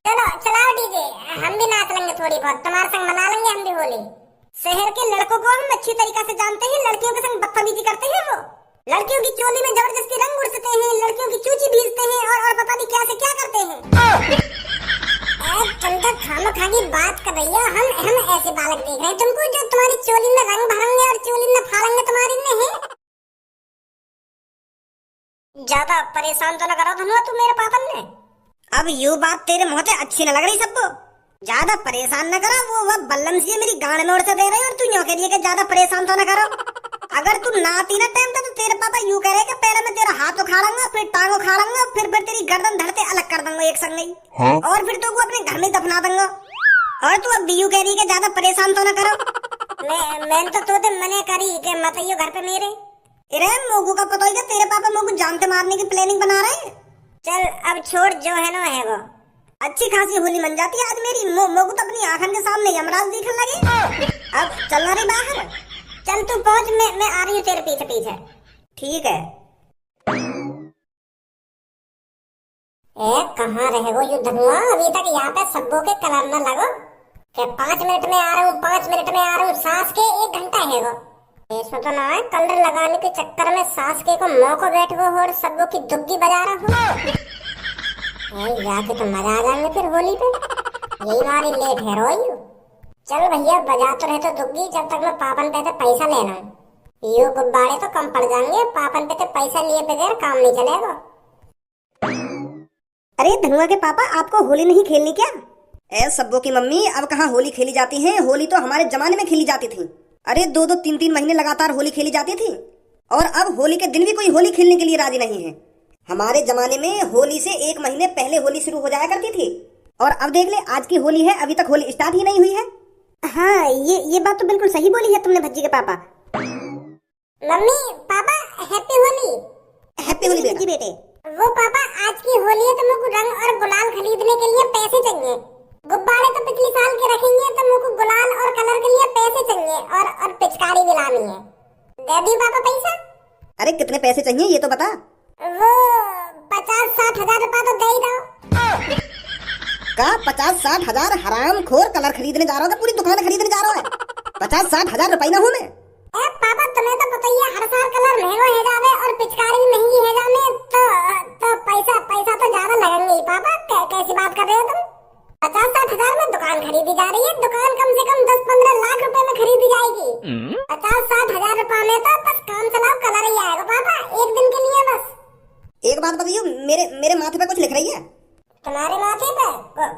चलो चलाओ डीजे, हम भी नाच लेंगे थोड़ी बहुत, तुम्हारे संग मना लेंगे हम भी होली। शहर के लड़कों को हम अच्छी तरीका से जानते हैं, लड़कियों के संग बदतमीजी करते हैं वो। लड़कियों की चोली में जबरदस्ती रंग उड़ते हैं, लड़कियों की चूची भीजते हैं और पता नहीं क्या से क्या करते हैं। तुम तो खामखा की बात कर रही हो, हम ऐसे बालक देख रहे हैं तुमको जो तुम्हारी चोली में रंग भरेंगे और चोली में फाड़ेंगे तुम्हारी में है। ज्यादा परेशान तो न करो धनुआ तू मेरे पापन ने। अब यू बात तेरे मुंह से अच्छी न लग रही सबको। ज्यादा परेशान न करो, वो बल्लम सी मेरी गांड में उड़ से दे रही और तू यूं कह रही है कि ज्यादा परेशान तो न करो। अगर तू नाती ना टाइम तो तेरे पापा यूं कह रहे कि पहले मैं तेरा हाथ उखाड़ूंगा, फिर टांग उखाड़ूंगा, फिर तेरी गर्दन धरते अलग कर दूंगा एक संग ही। हाँ? और फिर तो अपने घर में दफना दूंगा। और तू अब यूं कह रही है ज्यादा परेशान तो न करो। मैं तो मने करी कि मत आइयो घर पे मेरे। अरे मोगू का पता है तेरे पापा मोगू जानते मारने की प्लानिंग बना रहे हैं। चल अब छोड़, जो है ना है वो। अच्छी खासी होली मन जाती है आज मेरी। मोगू तो अपनी आंखन के सामने यमराज दिखने लगे। अब चलना रे बाहर, चल तू पहुंच, मैं आ रही हूँ तेरे पीछे पीछे। ठीक है। कहाँ रहे वो युद्ध हुआ अभी तक? यहाँ पे सबों के कलर न लगो कि 5 मिनट में आ रहा हूँ, 5 मिनट में आ रहा हूँ। सास के 1 घंटा है वो। इसमें तो ना है कलर लगाने के चक्कर में सास के को मौको बैठ वो और सबों की दुग्गी बजा रहा हूँ। जाके तो मजा आ जाएंगे फिर होली पे। यही हमारी लेट है रोई। चल भैया बजा तो रहे तो दुग्गी, जब तक मैं पापन पे पैसा लेना। ये गुब्बारे तो कम पड़ जाएंगे, पापन पे पैसा लिए बगैर काम नहीं चलेगा। अरे धनुआ के पापा, आपको होली नहीं खेलनी क्या? ए सब्बो की मम्मी, अब कहाँ होली खेली जाती है? होली तो हमारे जमाने में खेली जाती थी। अरे 2-2, 3-3 महीने लगातार होली खेली जाती थी। और अब होली के दिन भी कोई होली खेलने के लिए राजी नहीं है। हमारे जमाने में होली से 1 महीने पहले होली शुरू हो जाया करती थी। और अब देख ले, आज की होली है, अभी तक होली स्टार्ट ही नहीं हुई है। हाँ, ये बात तो बिल्कुल सही बोली है तुमने भज्जी के पापा। Mummy papa, happy Holi. Happy Holi Bhajji बेटे। वो पापा, आज की होली है तो मुझको रंग और गुलाल खरीदने के लिए पैसे चाहिए। गुब्बारे तो पिछले साल के रखेंगे तो मुझको गुलाल और कलर के लिए पैसे चाहिए और पिचकारी भी लानी है। दे दी पापा पैसा? अरे कितने पैसे चाहिए ये तो बता। वो 50-60 हजार रुपया तो दे ही दो। का 50-60 हजार? हराम खोर, कलर खरीदने जा रहा हो? पूरी दुकान खरीदने जा रहा है? 50-60 हजार रुपये ना हो मैं। पापा तुम्हें तो पता ही है, हर साल कलर महंगा है जावे और पिचकारी भी महंगी है जावे, तो पैसा तो ज्यादा लगेंगे ही पापा। कैसी बात कर रहे हो तुम? 50-60 हजार में दुकान खरीदी जा रही है। दुकान कम से कम 10-15 लाख रुपए में खरीदी जाएगी। 50-60 हजार रुपए में तो बस काम चलाओ, कलर ही आएगा पापा, 1 दिन के लिए बस। एक बात बताइए, मेरे माथे पे कुछ लिख रही है? तुम्हारे माथे पे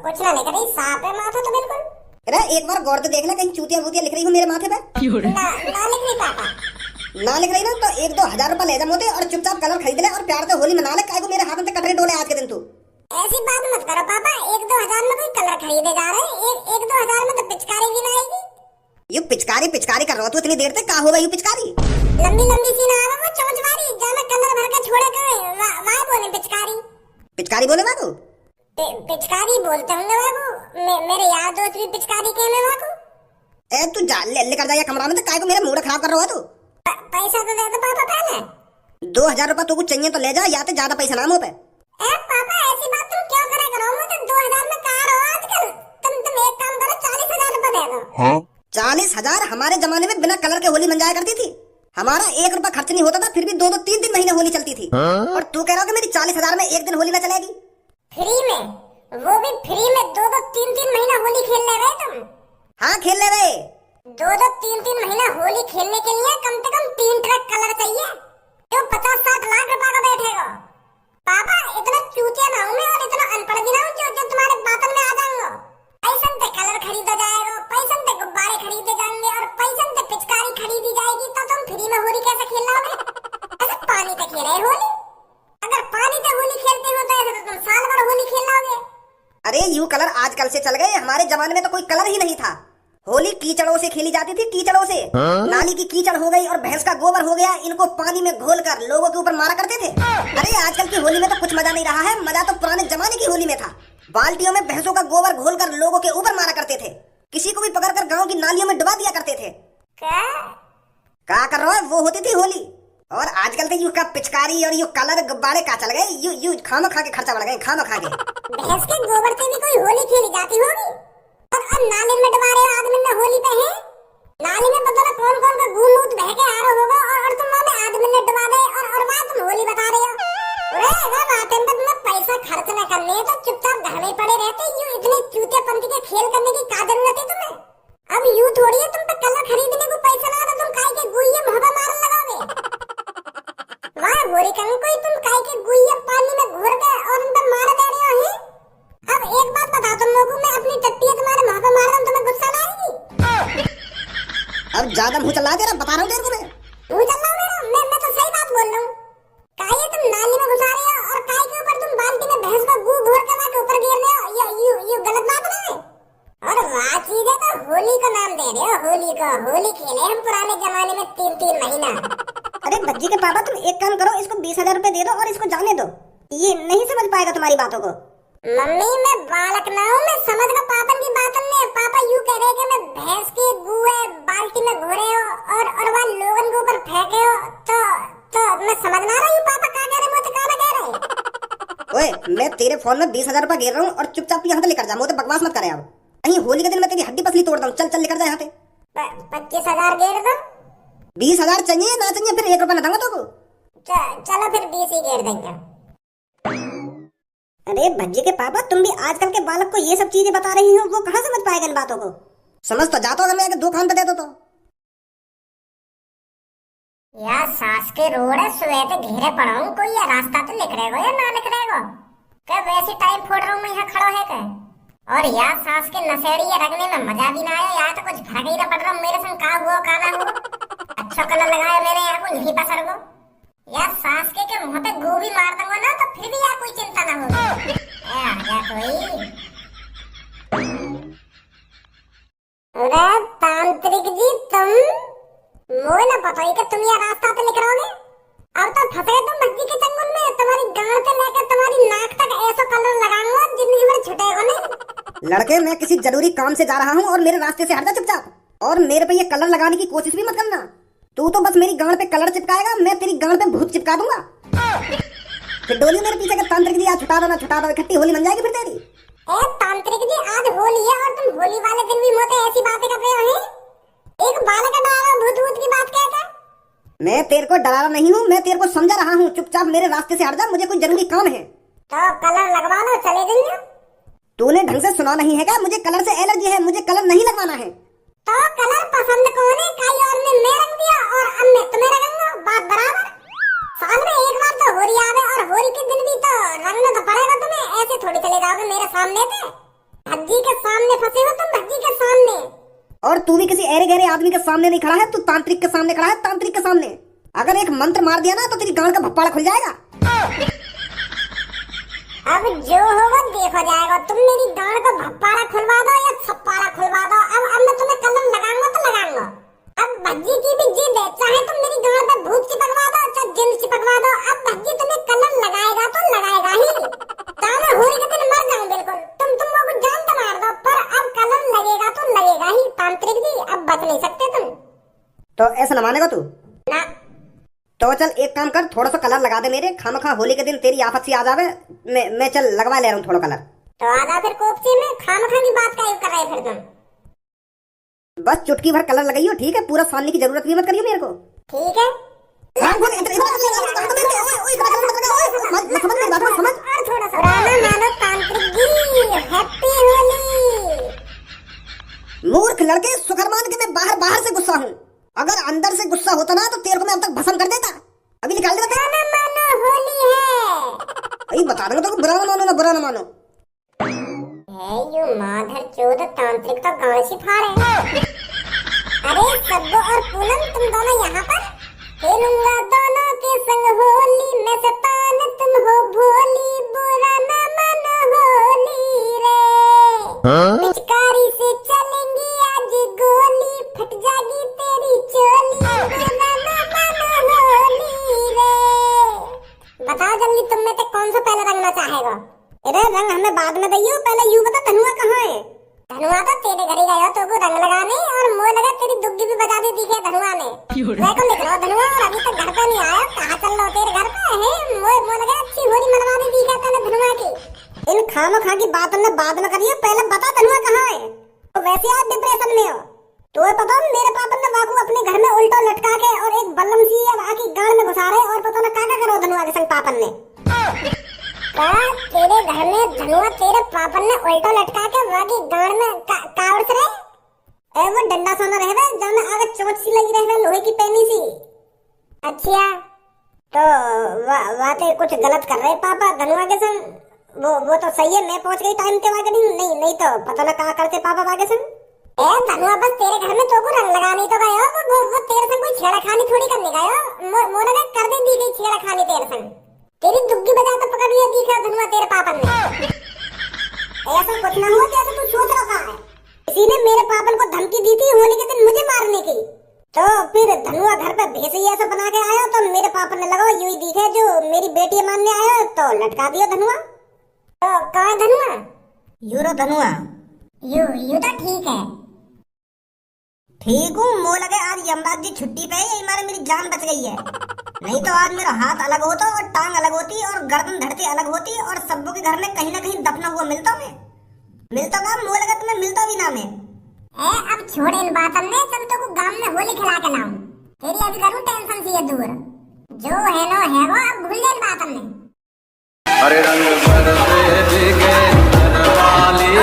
कुछ ना लिख रही, साफ है माथा तो बिल्कुल। अरे एक बार गौर से देखना, कहीं चूतिया वूतिया लिख रही हो मेरे माथे पे? ना लिख रही पापा। ना लिख रही ना तो 1-2 हजार रुपए ले जा मोते और चुपचाप कलर खरीद ले और प्यार से होली मना ले। काहे को मेरे हाथ में कटरे डोले आज के दिन तू? ऐसी बात मत करो पापा, 1-2 हजार में कोई कलर खरीदे जा रहे हैं? 1-2 हजार में तो पिचकारी भी ना आएगी। ये पिचकारी कर रहा हो तू इतनी देर तक? का होगा ये पिचकारी? लंबी सी ना आवे वो चोंचवारी, जहाँ कलर भर के छोड़े गए वहाँ बोले पिचकारी बोले बाबू? पिचकारी बोलते होंगे बाबू, मेरे यार दोस्त भी पिचकारी कहने बाबू। ए तू जा लेकर जा कमरा में, तो काय को मेरा मूड खराब कर रहा है तू? पैसा तो दे दो पापा पहले। 2000 रुपया तुमको चाहिए तो ले जा, या तो ज्यादा पैसा ना मुँह पे। पापा ऐसी बात तुम क्यों करे करो? मुझे 2000 में कहाँ रहो आजकल? तुम एक काम करो, 40,000 रुपया दे दो। हाँ? 40,000? हमारे जमाने में बिना कलर के होली मन जाया करती थी। हमारा 1 रुपया खर्च नहीं होता था, फिर भी 2-2, 3-3 महीने होली चलती थी। और तू कह रहा हो कि मेरी 40,000 में 1 दिन होली न चलेगी? फ्री में, वो भी फ्री में 2-2, 3-3 महीना होली खेल ले रहे तुम? हाँ खेल ले रहे। 2-2, 3-3 महीना होली खेलने के लिए कम से कम 3 ट्रक कलर चाहिए, जो 50-60 लाख रुपया का बैठेगा। पापा इतना चूतिया ना हूँ मैं और इतना अनपढ़ भी ना हूँ जो तुम्हारे बातन में आ जाऊंगा। पैसन से कलर खरीदा जाएगा, पैसन से गुब्बारे खरीदे जाएंगे और पैसन से पिचकारी खरीदी जाएगी, तो तुम फ्री में होली कैसे खेल रहे हो? ऐसे पानी पे खेल रहे होली? अगर पानी पे होली खेलते हो तो ऐसे तो तुम साल भर होली खेल लोगे। अरे यू कलर आजकल से चल गए, हमारे जमाने में तो कोई कलर ही नहीं था। होली कीचड़ों से खेली जाती थी, कीचड़ों से। नाली की कीचड़ हो गई और भैंस का गोबर हो गया, इनको पानी में घोलकर लोगों के ऊपर मारा करते थे। अरे आजकल की होली में तो कुछ मजा नहीं रहा है, मजा तो पुराने जमाने की होली में था। बाल्टियों में भैंसों का गोबर घोलकर लोगों के ऊपर मारा करते थे, किसी को भी पकड़कर गांव की नालियों में डुबा दिया करते थे। क्या कर रहा है? वो होती थी होली। और आजकल तो यू का पिचकारी और यू कलर गुब्बारे का चल गए, यू खाम खा के खर्चा बढ़ गए, खाम खा के। भैंस के गोबर से भी कोई होली खेली जाती होगी। और नाली में डुबा रहे हो आदमी ने होली पे है। नाली में पता ना कौन कौन का घूम मूत बह के आ रहा होगा और तुम वहां में आदमी ने डुबा दे और वहां तुम होली बता रहे हो। अरे अगर आते में तुम्हें पैसा खर्च न करने तो चुपचाप घर में पड़े रहते। यूं इतने चूतियापंती के खेल करने की क्या जरूरत है तुम्हें? अब यूं थोड़ी है तुम पे कलर खरीदने को पैसा ना तो तुम काय के गुइये मोहब्बत मारने लगोगे। वाह गोरी कंग कोई तुम काय के गुइये पानी में घोर के और उन पे मार दे रहे हो हैं। अब एक बात बता तुम लोगों में अपनी टट्टी तुम्हारे मोहब्बत मार रहा हूं तुम्हें गुस्सा ना आएगी? अब ज्यादा मुंह चला दे रहा, बता रहा हूँ तेरे को मैं। मुंह चला मेरा मैं तो सही बात बोल रहा हूँ। काहे तुम नाली में घुसा रहे हो और काहे के ऊपर तुम बाल्टी में भैंस का गू घोर के के ऊपर गिर रहे हो। ये गलत बात है। और वाह चीज है तो होली का नाम दे रहे हो। होली को होली खेले हम पुराने जमाने में 3-3 महीना। अरे भज्जी के पापा तुम एक काम करो, इसको 20,000 रुपए दे दो और इसको जाने दो। ये नहीं समझ पाएगा तुम्हारी बातों को। मम्मी मैं बालक ना हूँ, मैं समझ का पापन की बात नहीं। पापा यूं कह रहे कि मैं भैंस की गू है बाल्टी में घोरे हो और वहाँ लोगन के ऊपर फेंके हो तो मैं समझ ना रही हूँ पापा क्या कह रहे मुझे क्या कह रहे। ओए मैं तेरे फोन में 20,000 रुपए गिर रहा हूँ और चुपचाप यहाँ से लेकर जा। मुझे बकवास मत करे। अब कहीं होली के दिन मैं तेरी हड्डी पसली तोड़ दूं। चल चल लेकर जा यहाँ से। 25,000 गिर दो। 20,000 चाहिए ना चाहिए फिर 1 रुपया न दूंगा तुमको। चलो फिर 20 ही गिर देंगे। अरे भज्जी के पापा तुम भी आजकल के बालक को ये सब चीजें बता रही हो, वो कहाँ समझ पाएगा इन बातों को। समझ तो जाता अगर मैं आके 2 खान पे दे दो तो। यार सास के रोड है सुबह से घेरे पड़ा हूँ। कोई या रास्ता तो लिख रहेगा या ना लिख रहेगा क्या? वैसे टाइम फोड़ रहा हूँ मैं यहाँ खड़ा है क्या? और यार सास के नशेड़ी रखने में मजा भी ना आया। यार तो कुछ फर्क ही ना पड़ रहा मेरे संग का हुआ का ना हुआ। अच्छा कलर लगाया मैंने यहाँ को नहीं पसर को। यार सास के मुंह पे गोभी मार दूंगा ना तो फिर भी यार कोई चिंता ना होगी। आ गया कोई। अरे तांत्रिक जी तुम मोए ना पता ही कि तुम ये रास्ता पे लिख रहोगे। अब तो फंस गए तुम भज्जी के चंगुल में। तुम्हारी गांड से लेकर तुम्हारी नाक तक ऐसा कलर लगाऊंगा जिंदगी भर छुटेगा नहीं। लड़के मैं किसी जरूरी काम से जा रहा हूँ और मेरे रास्ते से हट जा चुपचाप। और मेरे पे ये कलर लगाने की कोशिश भी मत करना। तू तो बस मेरी गांड पे कलर चिपकाएगा, मैं तेरी गांड पे भूत चिपका दूंगा। फिर डोली मेरे पीछे का तांत्रिक जी आज छुटा दो, इकट्ठी होली बन जाएगी फिर तेरी। ए तांत्रिक जी आज होली है और तुम होली वाले दिन भी मोटे ऐसी बातें कर रहे हो। एक बालक का डरा भूत की बात कहता। मैं तेरे को डरा रहा नहीं हूँ, मैं तेरे को समझा रहा हूँ। चुपचाप मेरे रास्ते से हट जा, मुझे कोई जरूरी काम है। तो कलर लगवा लो चले जाइए। तूने ढंग से सुना नहीं है क्या? मुझे कलर से एलर्जी है, मुझे कलर नहीं लगवाना है। तो कलर पसंद कौन है? कई और ने मैं रंग दिया और अब मैं तुम्हें रंगूंगा। बात बराबर। साल में एक बार तो होली आवे और होली के दिन भी तो रंगना तो पड़ेगा तुम्हें। ऐसे थोड़ी चले जाओगे मेरे सामने से। भज्जी के सामने फंसे हो तुम, भज्जी के सामने। और तू भी किसी ऐरे गहरे आदमी के सामने नहीं खड़ा है, तू तांत्रिक के सामने खड़ा है। तांत्रिक के सामने अगर एक मंत्र मार दिया ना तो तेरी गांड का भप्पाड़ा खुल जाएगा। अब जो होगा देखो जाएगा। तुम मेरी गांड का भप्पाड़ा खुलवा दो या छप्पाड़ा खुलवा दो। अब मैं तुम्हें कलर लगाऊंगा तो लगाऊंगा। अब भज्जी की भी जिद है, चाहे तुम मेरी गांड पे भूत चिपकवा दो चाहे जिन चिपकवा दो। अब भज्जी तुम्हें कलर लगाएगा तो लगाएगा ही। चाहे होली के दिन मर जाऊं बिल्कुल। तुम लोग जान तो मार दो पर अब कलर लगेगा तो लगेगा ही। तांत्रिक जी अब बच नहीं सकते तुम। तो ऐसा न मानेगा तू ना। तो चल एक काम कर, थोड़ा सा कलर लगा दे मेरे। खामखा होली के दिन तेरी आफत सी आ जावे। मैं चल लगवा ले रहा हूँ थोड़ा कलर। तो आजा फिर कोपची में खामखा की बात काहे कर रहे फिर तुम? बस चुटकी भर कलर लगाइयो, ठीक है? पूरा सानने की जरूरत भी मत करियो मेरे को। ठीक है। मानो तांत्रिक जी हैप्पी होली। मूर्ख लड़के, शुक्र मान के मैं बाहर से गुस्सा हूँ। अगर अंदर से गुस्सा होता ना तो तेरे को मैं अब तक भस्म कर देता। अभी निकाल देता। मानो होली है। अभी बता दूंगा तो बुरा ना मानो, ना बुरा ना मानो। यू माधर चौदह तांत्रिक तो गांव से फाड़े। अरे सब्बो और पूनम तुम दोनों यहाँ पर खेलूंगा दोनों के संग होली। मैं शैतान तुम हो भोली, बुरा ना मानो होली रे। पिचकारी से चलेंगी आज गोली, फट जाएगी तेरी चोली, बुरा ना मानो होली रे। बताओ जल्दी तुम में से कौन सा पहले रंगना चाहेगा? अरे रंग हमें बाद में दइयो, पहले यूं बता धनुआ कहाँ है? धनुआ तो तेरे घर ही गया तो को रंग लगाने और मोए लगा तेरी दुग्गी भी बजा दी दिखे धनुआ ने। देखो लिख रहा धनुआ और अभी तक घर पे नहीं आया। कहाँ चल रहा तेरे घर पे है? मोए लगा अच्छी होली मनवा दी दिखे तने धनुआ की। इन खामो खा की बात हमने बाद में करियो, पहले बता धनुआ कहाँ है। तो वैसे आप डिप्रेशन में हो तो ये पता मेरे पापा ने वाकू अपने घर में उल्टा लटका के और एक बल्लम सी आकी गाल में घुसा रहे और पता ना क्या करो धनुआ के संग पापन ने। तेरे घर में धनुआ तेरे पापन ने उल्टा लटका के वाकी गाल में कावड़ रहे ए वो डंडा सोना रहे जाने आगे चोट सी लगी रहे लोहे की पैनी सी। अच्छा तो वाते कुछ गलत कर रहे पापा धनुआ के संग। वो तो सही है, मैं पहुंच गई टाइम के वाके नहीं तो पता ना क्या करते पापा वाके संग। ए धनुआ बस तेरे घर में तो को रंग लगानी तो गयो, वो तेरे संग कोई छेड़खानी थोड़ी करने गयो। मोरा ने कर दे दी गई छेड़खानी तेरे संग। तेरी दुग्गी बजा तो पकड़ लिया दिखा धनुआ तेरे पापन ने। ऐसा कुछ ना हो जैसे तू सोच रहा है। इसी ने मेरे पापन को धमकी दी थी होली के दिन मुझे मारने की। तो फिर धनुआ घर पे भेसे ऐसा बना के आया तो मेरे पापन ने लगा यूं ही दिखे जो मेरी बेटी मानने आया तो लटका दिया धनुआ। तो कहाँ धनुआ? यूरो धनुआ यू तो ठीक है। ठीक हूँ, मो लगे आज यमराज जी छुट्टी पे है, मारे मेरी जान बच गई है। नहीं तो आज मेरा हाथ अलग होता और टांग अलग होती और गर्दन धरती अलग होती और सबों के घर में कहीं ना कहीं दफना हुआ मिलता मैं। मिलता का मो लगा तुम्हें मिलता भी ना मैं। अब छोड़ इन बातों ने, चल तो को गांव में होली खिला के लाऊं। तेरी अभी करूं टेंशन सी है दूर। जो है नो है वो, अब भूल जा इन बातों ने। हरे रंग बरसे भीगे वाली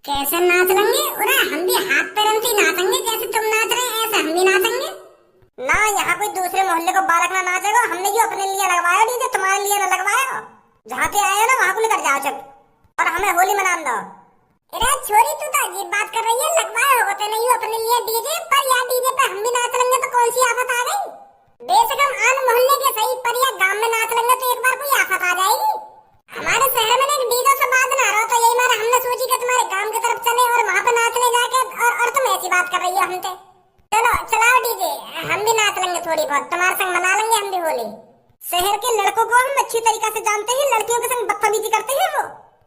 कैसे नाच लेंगे? अरे हम भी हाथ पैरों से नाचेंगे जैसे तुम नाच रहे हैं, ऐसे हम भी नाचेंगे ना। यहाँ कोई दूसरे मोहल्ले को बालक ना नाचेगा, हमने जो अपने लिए लगवाया डीजे तुम्हारे लिए ना लगवाया। जहाँ पे आए ना वहाँ को लेकर जाओ चुप और हमें होली मना दो। अरे छोरी तू तो अजीब बात कर रही है, लगवाए होते नहीं अपने लिए डीजे, पर यार डीजे पे हम भी नाच लेंगे तो कौन सी आफत आ गई? बेशक हम आन मोहल्ले के सही, पर या गाँव में नाच लेंगे तो एक बार कोई आफत आ जाएगी। हमारे शहर में एक डीजे से बात ना रहो तो यही मारे हमने सोची कि तुम्हारे गांव की तरफ चले और वहाँ पे नाचने जाके और तुम ऐसी बात कर रही हो हमसे। चलो चलाओ डीजे, हम भी नाच लेंगे थोड़ी बहुत, तुम्हारे संग मना लेंगे हम भी होली। शहर के लड़कों को हम अच्छी तरीका से जानते हैं, लड़कियों के संग बदतमीजी करते हैं वो।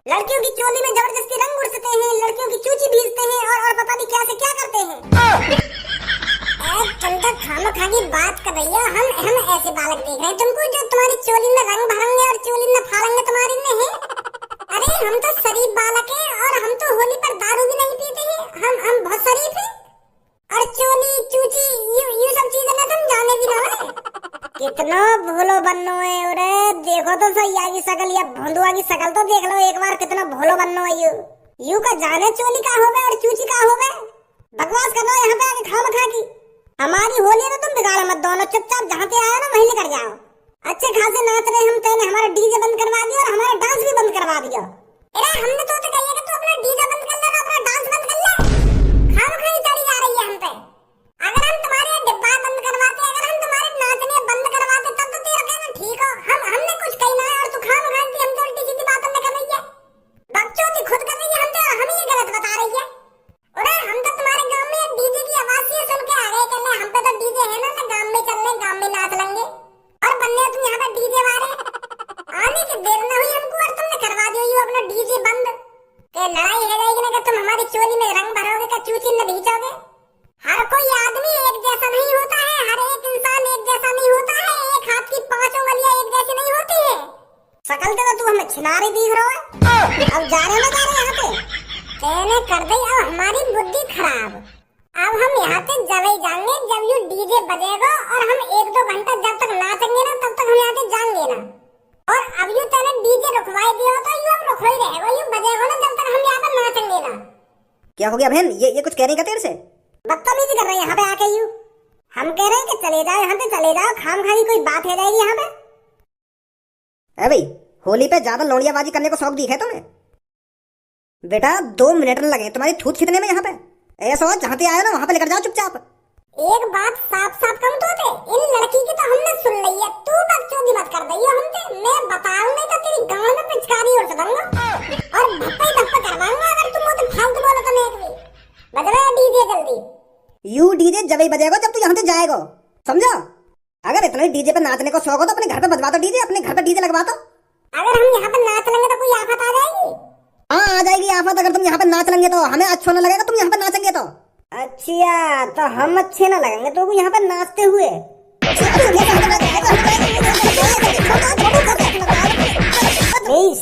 लड़कियों की चोली में जबरदस्ती रंग उड़ते हैं, लड़कियों की चूची भीजते हैं और पता नहीं क्या से क्या करते हैं। तुम तो खामखा की बात कर रही हो, हम ऐसे बालक देख रहे हैं तुमको जो तुम्हारी चोली में रंग भरेंगे और चोली में फाड़ेंगे तुम्हारी में है। अरे हम तो शरीफ बालक हैं और हम तो होली पर दारू भी नहीं पीते हैं, हम बहुत शरीफ हैं। और चोली चूची ये सब चीजें ना तुम जाने भी ना है। कितना भोलो बननो है। अरे देखो तो सही आगी शकल या भोंदुआ की शकल तो देख लो एक बार, कितना भोलो बननो है। यू का जाने चोली का हो गए और चूची का हो गए। बकवास कर रहे हो यहाँ पे आके खामखा की। हमारी होली ना तुम बिगाड़ो मत, दोनों चुपचाप जहाँ पे आए ना वहीं लेकर जाओ। अच्छे खासे नाच रहे हम, तेने हमारा डीजे बंद करवा दिया और हमारा डांस भी बंद करवा दिया। अरे हमने तो कहिए कि तू अपना डीजे बंद कर ले, अपना डांस बंद कर ले। खामखा ही चढ़ी जा रही है हम पे। अगर हम तुम्हारे डिब्बा बंद करवाते, अगर हम तुम्हारे नाचने बंद करवाते तब तो तेरा कहना ठीक हो। हमने कुछ कहना है और तू खामखा की हम तो उल्टी सीधी बातें कर रही है। बकचोदी खुद कर रही है हम ये गलत बता रही है। अरे हम तो तुम्हारे गांव में डीजे की आवाज से सुन के आ गए, कहने हम पे तो डीजे है ना, तो गांव में चल ले, गांव में नाच लेंगे। और बन्ने तुम यहाँ पे डीजे वाले आने की देर न हुई हमको और तुमने करवा दिया ये अपना डीजे बंद। के लड़ाई है जाएगी ना कि तुम हमारी चोली में रंग भरोगे का चूची न भींचोगे। हर कोई आदमी एक जैसा नहीं होता है, हर एक इंसान एक जैसा नहीं होता है, एक हाथ की पांचों उंगलियां एक जैसी नहीं होती है। शकल के तो तू हमें छिनारी दिख रहा है। अब जा रहे ना जा रहे यहाँ पे कहने कर दई अब हमारी बुद्धि खराब। अब हम यहाँ से जब ही जाएंगे जब यू डीजे बजेगा और हम 1-2 घंटा जब तक नाचेंगे ना तब तक हम यहाँ से जाएंगे ना। और अब यू तेने डीजे रुकवाई दिया तो यू अब रुक ही रहेगा, यू बजेगा ना जब तक हम यहाँ पर नाचेंगे ना। क्या हो गया बहन, ये कुछ कह रही का तेरे से? बदतमीजी कर रहे हैं यहाँ पे आके यू। हम कह रहे हैं कि चले जाओ यहाँ से, चले जाओ, खामखा की कोई बात है जाएगी यहाँ पे। भाई होली पे ज्यादा लौड़ियाबाजी करने को शौक दिखा है तुम्हें? बेटा 2 मिनट न लगे तुम्हारी थूत खींचने में यहाँ पे। ऐसा हो जहाँ पे आए ना वहाँ पे लेकर जाओ चुपचाप। एक बात साफ साफ कहूं तो इन लड़की की तो हमने सुन ली है, तू बकचोदी मत कर दई हमसे। मैं बताऊंगा तो तेरी गांव में पिचकारी उड़ दूंगा और भप्पा ही भप्पा करवाऊंगा अगर तुम मुझे फालतू बोलो तो। मैं एक भी बज रहा है यू डीजे जब ही बजेगा जब तू यहाँ से जाएगा, समझो। अगर इतना डीजे पे नाचने को शौक हो तो अपने घर पे बजवा दो डीजे, अपने घर पे डीजे लगवा दो। अगर हम यहाँ पर नाच लेंगे तो कोई आफत आ जाएगी? हाँ आ जाएगी आफत, अगर तुम यहाँ पे नाच लेंगे तो हमें अच्छा न लगेगा, तुम यहाँ पे नाचेंगे तो। अच्छा तो हम अच्छे न लगेंगे तो यहाँ पे नाचते हुए?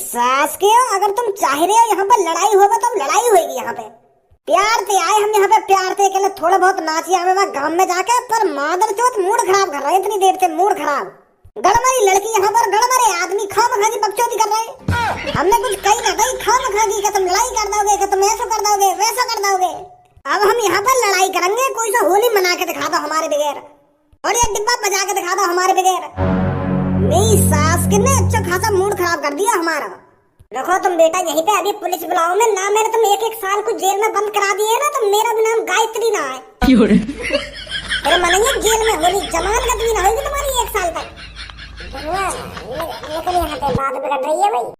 सास के हो, अगर तुम चाह रहे हो यहाँ पर लड़ाई होगा तो लड़ाई होगी यहाँ पे। प्यार से आए हम यहाँ पे, प्यार से के लिए थोड़ा बहुत नाचिए हमें वहाँ गांव में जाके, पर मादर चौथ मूड खराब कर रहे हैं इतनी देर से, मूड खराब। गड़मरी लड़की यहाँ पर, गड़मरे आदमी खामखागी बकचोदी कर रहे हैं। हमने कुछ कही ना कही, खामखागी का तुम लड़ाई कर दोगे, का तुम ऐसा कर दोगे वैसा कर दोगे। अब हम यहाँ पर लड़ाई करेंगे, कोई सा होली मना के दिखा दो हमारे बगैर, और ये डिब्बा बजा के दिखा दो हमारे बगैर। मेरी सास के ने अच्छा खासा मूड खराब कर दिया हमारा। रखो तुम बेटा यहीं पे, अभी पुलिस बुलाओ। मैं ना, मैंने तुम एक साल को जेल में बंद करा दिए ना, तो मेरा भी नाम गायत्री ना है। फिर मनेंगे जेल में होली, जमानत भी ना होगी तुम्हारी 1 साल तक। लेकिन यहाँ पे बात बिगड़ रही है भाई।